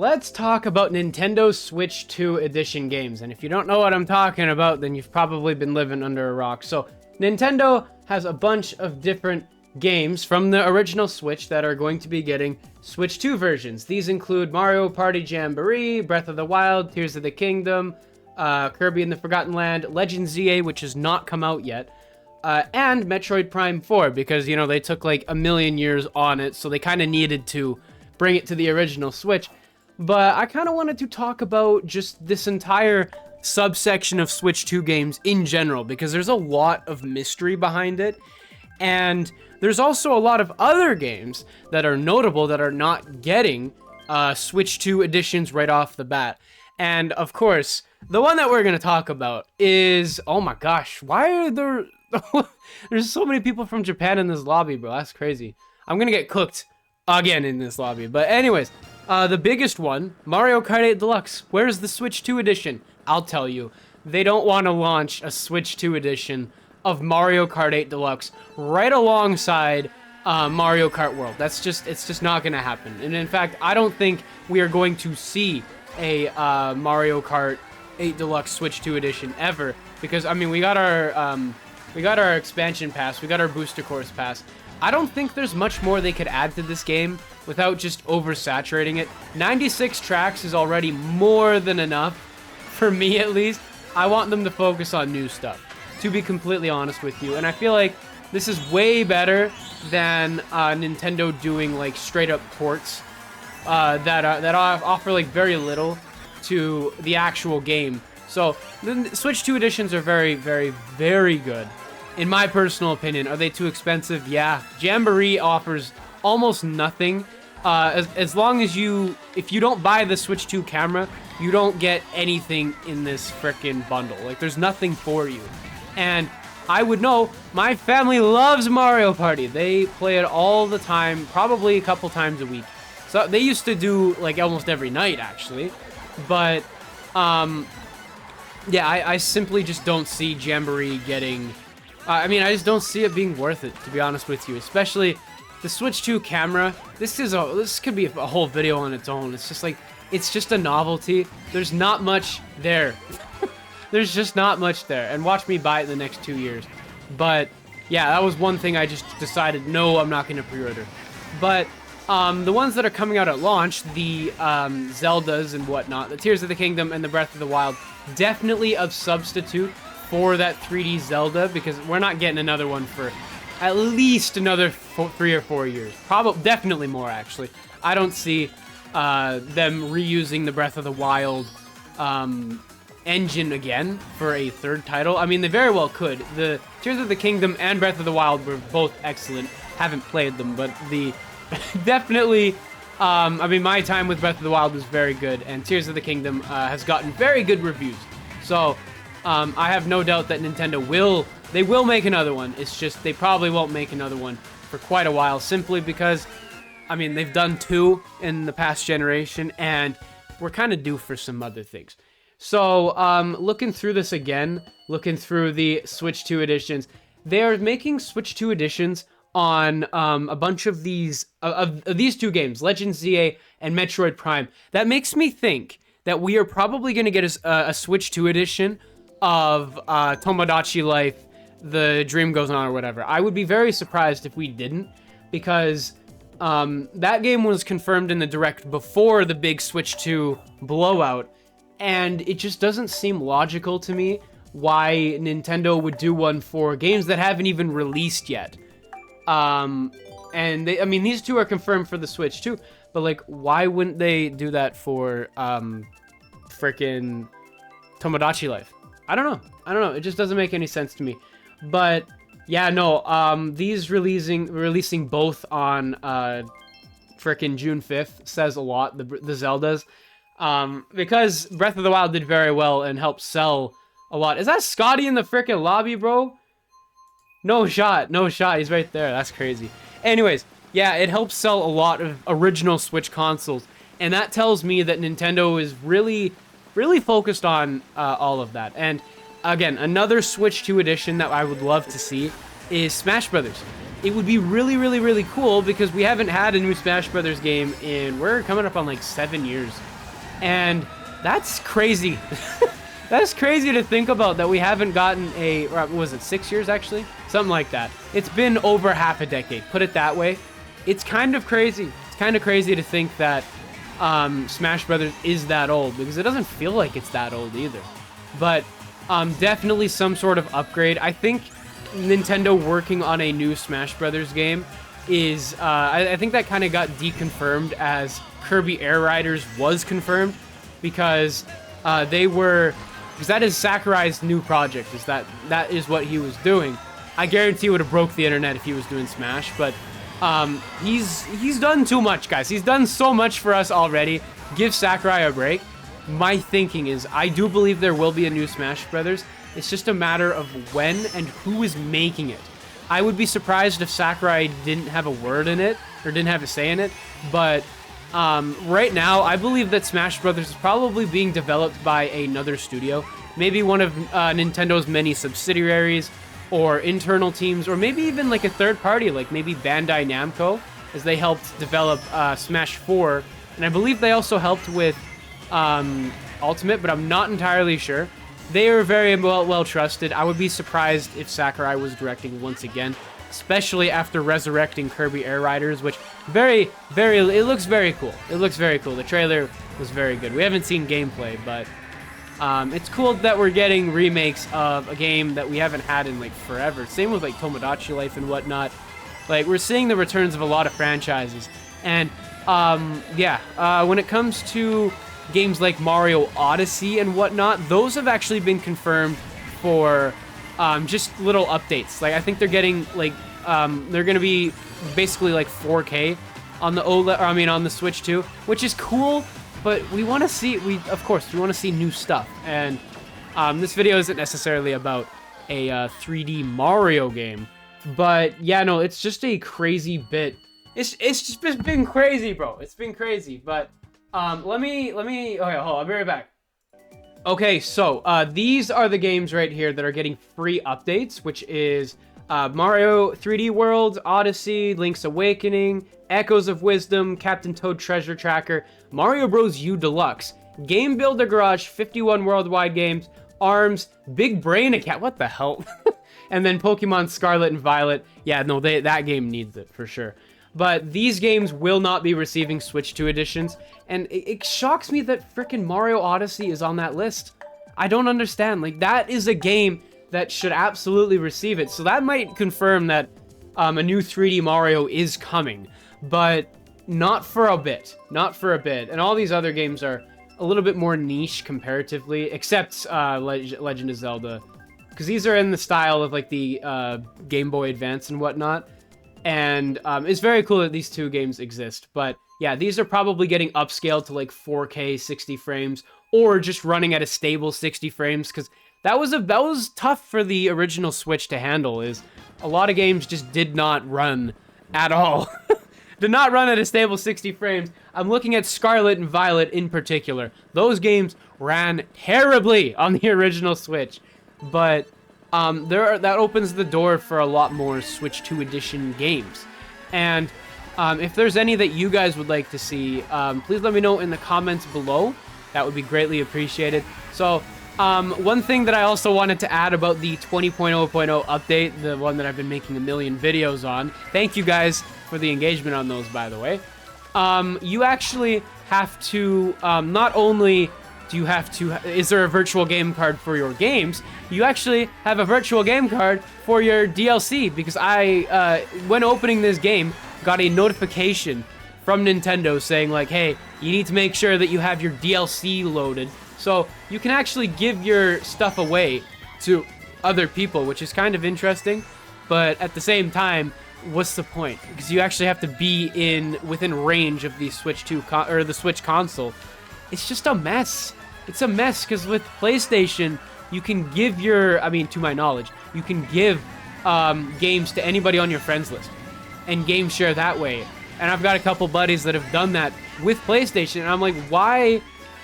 Let's talk about Nintendo Switch 2 Edition games. And if you don't know what I'm talking about, then you've probably been living under a rock. So, Nintendo has a bunch of different games from the original Switch that are going to be getting Switch 2 versions. These include Mario Party Jamboree, Breath of the Wild, Tears of the Kingdom, Kirby and the Forgotten Land, Legend ZA, which has not come out yet, and Metroid Prime 4, because, you know, they took like a million years on it, so they kind of needed to bring it to the original Switch. But I kind of wanted to talk about just this entire subsection of Switch 2 games in general, because there's a lot of mystery behind it. And there's also a lot of other games that are notable that are not getting Switch 2 editions right off the bat. And of course, the one that we're going to talk about is, oh my gosh, why are there... There's so many people from Japan in this lobby, bro. That's crazy. I'm going to get cooked again in this lobby. But anyways... the biggest one, Mario Kart 8 Deluxe. Where's the Switch 2 edition? I'll tell you. They don't want to launch a Switch 2 edition of Mario Kart 8 Deluxe right alongside Mario Kart World. It's just not going to happen. And in fact, I don't think we are going to see a Mario Kart 8 Deluxe Switch 2 edition ever. Because, I mean, we got our expansion pass. We got our booster course pass. I don't think there's much more they could add to this game without just oversaturating it. 96 tracks is already more than enough, for me at least. I want them to focus on new stuff, to be completely honest with you. And I feel like this is way better than Nintendo doing like straight up ports that offer like very little to the actual game. So the Switch 2 editions are very, very, very good. In my personal opinion. Are they too expensive? Yeah. Jamboree offers almost nothing. As long as if you don't buy the Switch 2 camera, you don't get anything in this frickin' bundle. Like, there's nothing for you. And I would know, my family loves Mario Party. They play it all the time, probably a couple times a week. So they used to do, like, almost every night, actually. But, yeah, I simply just don't see Jamboree getting... I mean, I just don't see it being worth it, to be honest with you. Especially the Switch 2 camera. This could be a whole video on its own. It's just like, it's just a novelty. There's not much there. There's just not much there. And watch me buy it in the next 2 years. But yeah, that was one thing I just decided, no, I'm not going to pre-order. But the ones that are coming out at launch, the Zeldas and whatnot, the Tears of the Kingdom and the Breath of the Wild, definitely a substitute for that 3D Zelda, because we're not getting another one for at least another 3 or 4 years. Probably, definitely more, actually. I don't see them reusing the Breath of the Wild engine again for a third title. I mean, they very well could. The Tears of the Kingdom and Breath of the Wild were both excellent. Haven't played them, but the definitely... I mean, my time with Breath of the Wild was very good, and Tears of the Kingdom has gotten very good reviews. So... I have no doubt that Nintendo will make another one. It's just they probably won't make another one for quite a while, simply because, I mean, they've done 2 in the past generation, and we're kind of due for some other things. So, looking through this again, looking through the Switch 2 editions, they are making Switch 2 editions on a bunch of these of these 2 games, Legend ZA and Metroid Prime. That makes me think that we are probably going to get a Switch 2 edition of Tomodachi Life, The Dream Goes On, or whatever. I would be very surprised if we didn't, because that game was confirmed in the Direct before the big Switch 2 blowout, and it just doesn't seem logical to me why Nintendo would do one for games that haven't even released yet. And I mean, these 2 are confirmed for the Switch too, but like, why wouldn't they do that for frickin' Tomodachi Life? I don't know. It just doesn't make any sense to me. But yeah, no. These releasing both on frickin' June 5th says a lot. The Zeldas, because Breath of the Wild did very well and helped sell a lot. Is that Scotty in the frickin' lobby, bro? No shot. He's right there. That's crazy. Anyways, yeah, it helps sell a lot of original Switch consoles, and that tells me that Nintendo is really focused on all of that. And again, another Switch 2 edition that I would love to see is Smash Brothers. it would be really, really, really cool because we haven't had a new Smash Brothers game we're coming up on like 7 years. And that's crazy. That's crazy to think about that we haven't gotten what was it, 6 years actually? Something like that. It's been over half a decade, put it that way. It's kind of crazy. It's kind of crazy to think that Smash Brothers is that old because it doesn't feel like it's that old either. But definitely some sort of upgrade. I think Nintendo working on a new Smash Brothers game is, I think that kind of got deconfirmed as Kirby Air Riders was confirmed because because that is Sakurai's new project, that is what he was doing. I guarantee it would have broke the internet if he was doing Smash, but he's done too much, guys. He's done so much for us already. Give Sakurai a break. My thinking is I do believe there will be a new Smash Brothers. It's just a matter of when and who is making it. I would be surprised if Sakurai didn't have a word in it or didn't have a say in it, but right now I believe that Smash Brothers is probably being developed by another studio, maybe one of Nintendo's many subsidiaries or internal teams, or maybe even like a third party, like maybe Bandai Namco, as they helped develop Smash 4, and I believe they also helped with Ultimate, but I'm not entirely sure. They are very well trusted. I would be surprised if Sakurai was directing once again, especially after resurrecting Kirby Air Riders, which it looks very cool. It looks very cool. The trailer was very good. We haven't seen gameplay, but it's cool that we're getting remakes of a game that we haven't had in like forever. Same with like Tomodachi Life and whatnot. Like we're seeing the returns of a lot of franchises, and when it comes to games like Mario Odyssey and whatnot, those have actually been confirmed for just little updates. Like I think they're getting like they're gonna be basically like 4K on the on the Switch too, which is cool. But we want to see of course we want to see new stuff, and this video isn't necessarily about a 3D Mario game, but yeah, no, it's just a crazy bit. It's just been crazy, bro. It's been crazy, but let me okay, hold on, I'll be right back. Okay, so these are the games right here that are getting free updates, which is Mario 3D World, Odyssey, Link's Awakening, Echoes of Wisdom, Captain Toad Treasure Tracker, Mario Bros. U Deluxe, Game Builder Garage, 51 Worldwide Games, ARMS, Big Brain Account, what the hell? And then Pokemon Scarlet and Violet. Yeah, no, that game needs it for sure. But these games will not be receiving Switch 2 editions, and it shocks me that frickin' Mario Odyssey is on that list. I don't understand. Like, that is a game that should absolutely receive it, so that might confirm that a new 3D Mario is coming, but not for a bit. Not for a bit. And all these other games are a little bit more niche comparatively, except Legend of Zelda, because these are in the style of, like, the Game Boy Advance and whatnot. And it's very cool that these two games exist, but yeah, these are probably getting upscaled to like 4K 60 frames, or just running at a stable 60 frames, because that was tough for the original Switch to handle. Is a lot of games just did not run at all. Did not run at a stable 60 frames. I'm looking at Scarlet and Violet in particular. Those games ran terribly on the original Switch, but that opens the door for a lot more Switch 2 edition games. And if there's any that you guys would like to see, please let me know in the comments below. That would be greatly appreciated. So one thing that I also wanted to add about the 20.0.0 update, the one that I've been making a million videos on, thank you guys for the engagement on those, by the way. You actually have to, not only is there a virtual game card for your games, you actually have a virtual game card for your DLC, because I, when opening this game, got a notification from Nintendo saying like, hey, you need to make sure that you have your DLC loaded, so you can actually give your stuff away to other people, which is kind of interesting, but at the same time, what's the point? Because you actually have to be within range of the Switch 2 or the Switch console. It's just a mess. It's a mess, because with PlayStation, you can give to my knowledge, you can give games to anybody on your friends list and game share that way. And I've got a couple buddies that have done that with PlayStation, and I'm like, why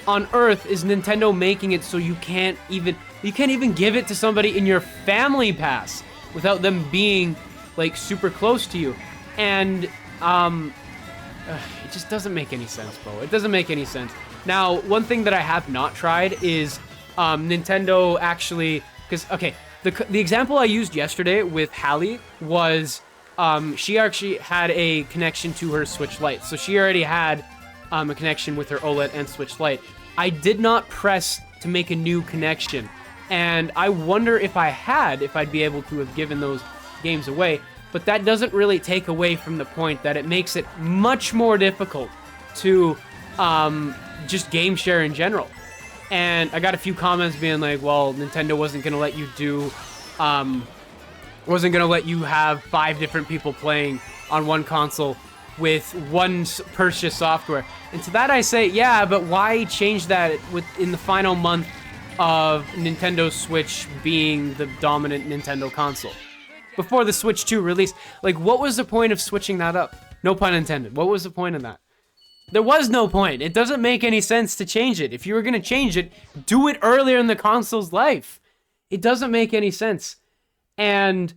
on earth is Nintendo making it so you can't even give it to somebody in your family pass without them being like super close to you. And it just doesn't make any sense, bro. It doesn't make any sense. Now, one thing that I have not tried is Nintendo actually, because, okay, the example I used yesterday with Hallie was she actually had a connection to her Switch Lite. So she already had a connection with her OLED and Switch Lite. I did not press to make a new connection. And I wonder if I'd be able to have given those games away. But that doesn't really take away from the point that it makes it much more difficult to just game share in general. And I got a few comments being like, well, Nintendo wasn't going to let you do, wasn't going to let you have 5 different people playing on one console with one purchase software. And to that I say, yeah, but why change that in the final month of Nintendo Switch being the dominant Nintendo console? Before the Switch 2 release, like, what was the point of switching that up? No pun intended. What was the point of that? There was no point. It doesn't make any sense to change it. If you were going to change it, do it earlier in the console's life. It doesn't make any sense. And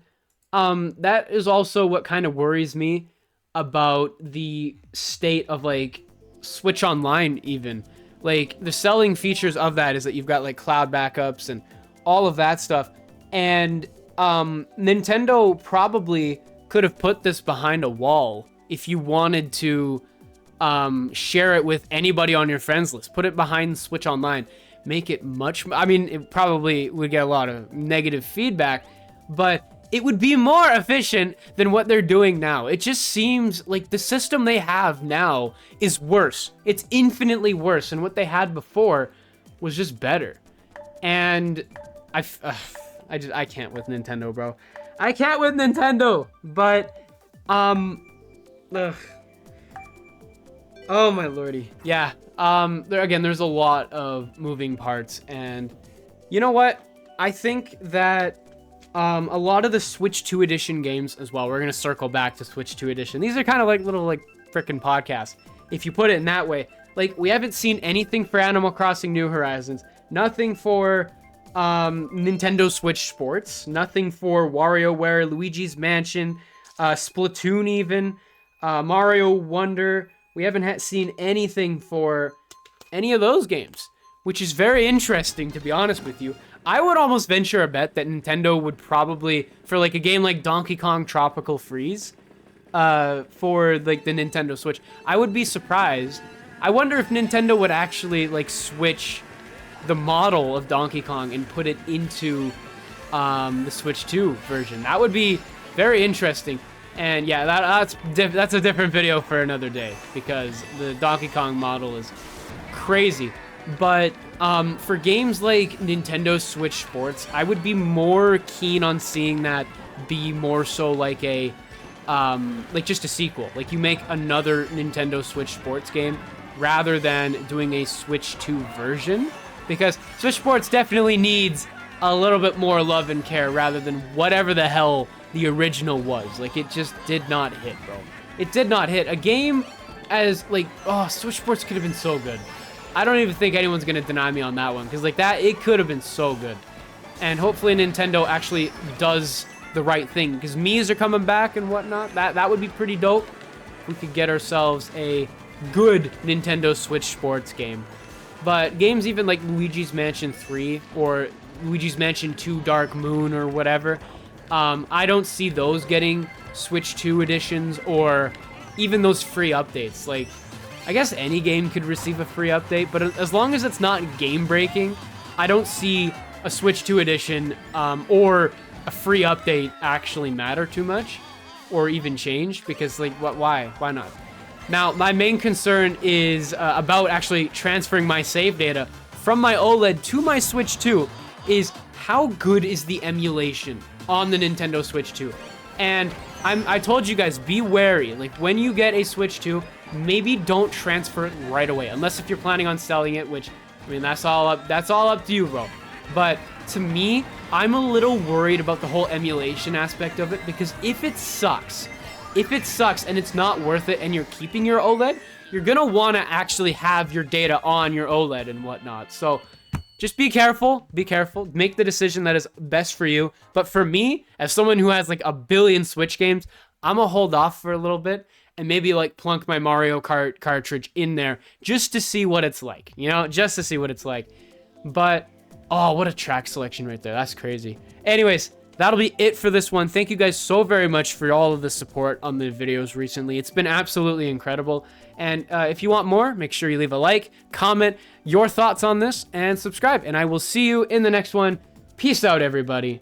that is also what kind of worries me about the state of, like, Switch Online even. Like, the selling features of that is that you've got, like, cloud backups and all of that stuff. And Nintendo probably could have put this behind a wall if you wanted to share it with anybody on your friends list. Put it behind Switch Online. Make it much... I mean, it probably would get a lot of negative feedback, but it would be more efficient than what they're doing now. It just seems like the system they have now is worse. It's infinitely worse, and what they had before was just better. And I can't with Nintendo, bro. I can't with Nintendo. But, ugh. Oh my lordy. Yeah. There's a lot of moving parts, and you know what? I think that a lot of the Switch 2 Edition games as well. We're gonna circle back to Switch 2 Edition. These are kind of like little like frickin' podcasts, if you put it in that way. Like, we haven't seen anything for Animal Crossing New Horizons. Nothing for Nintendo Switch Sports, nothing for WarioWare, Luigi's Mansion, Splatoon even, Mario Wonder. We haven't seen anything for any of those games, which is very interesting, to be honest with you. I would almost venture a bet that Nintendo would probably, for like a game like Donkey Kong Tropical Freeze, for like the Nintendo Switch, I would be surprised. I wonder if Nintendo would actually like switch the model of Donkey Kong and put it into the Switch 2 version. That would be very interesting. And yeah, that's a different video for another day, because the Donkey Kong model is crazy. But for games like Nintendo Switch Sports, I would be more keen on seeing that be more so like a like just a sequel. Like, you make another Nintendo Switch Sports game rather than doing a Switch 2 version. Because Switch Sports definitely needs a little bit more love and care rather than whatever the hell the original was. Like, it just did not hit, bro. It did not hit. A game as, like, oh, Switch Sports could have been so good. I don't even think anyone's going to deny me on that one, because, like, that, it could have been so good. And hopefully Nintendo actually does the right thing, because Mii's are coming back and whatnot. That would be pretty dope. We could get ourselves a good Nintendo Switch Sports game. But games even like Luigi's Mansion 3 or Luigi's Mansion 2 Dark Moon or whatever, I don't see those getting Switch 2 editions or even those free updates. Like, I guess any game could receive a free update, but as long as it's not game-breaking, I don't see a Switch 2 edition or a free update actually matter too much or even change, because, like, why not? Now, my main concern is about actually transferring my save data from my OLED to my Switch 2 is how good is the emulation on the Nintendo Switch 2? And I told you guys, be wary. Like, when you get a Switch 2, maybe don't transfer it right away, unless if you're planning on selling it, which, I mean, that's all up to you, bro. But to me, I'm a little worried about the whole emulation aspect of it, because if it sucks and it's not worth it and you're keeping your OLED, you're gonna want to actually have your data on your OLED and whatnot. So just be careful. Be careful. Make the decision that is best for you. But for me, as someone who has like a billion Switch games, I'm gonna hold off for a little bit and maybe like plunk my Mario Kart cartridge in there just to see what it's like, you know, just to see what it's like. But, oh, what a track selection right there. That's crazy. Anyways, that'll be it for this one. Thank you guys so very much for all of the support on the videos recently. It's been absolutely incredible. And if you want more, make sure you leave a like, comment your thoughts on this, and subscribe. And I will see you in the next one. Peace out, everybody.